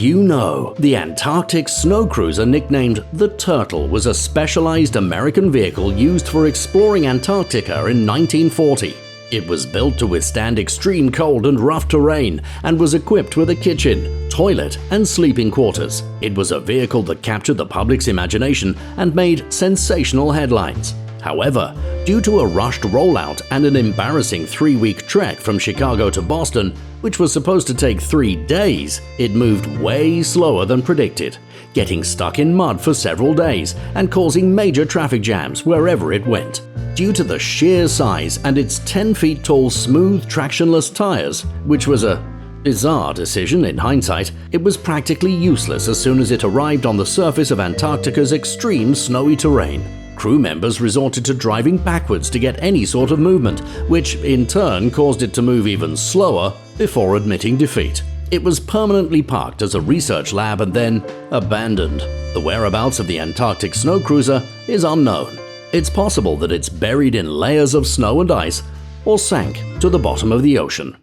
you know, the Antarctic Snow Cruiser, nicknamed the Turtle, was a specialized American vehicle used for exploring Antarctica in 1940. It was built to withstand extreme cold and rough terrain and was equipped with a kitchen, toilet, and sleeping quarters. It was a vehicle that captured the public's imagination and made sensational headlines. However, due to a rushed rollout and an embarrassing 3-week trek from Chicago to Boston, which was supposed to take 3 days, it moved way slower than predicted, getting stuck in mud for several days and causing major traffic jams wherever it went. Due to the sheer size and its 10 feet tall smooth tractionless tires, which was a bizarre decision in hindsight, it was practically useless as soon as it arrived on the surface of Antarctica's extreme snowy terrain. Crew members resorted to driving backwards to get any sort of movement, which in turn caused it to move even slower before admitting defeat. It was permanently parked as a research lab and then abandoned. The whereabouts of the Antarctic Snow Cruiser is unknown. It's possible that it's buried in layers of snow and ice or sank to the bottom of the ocean.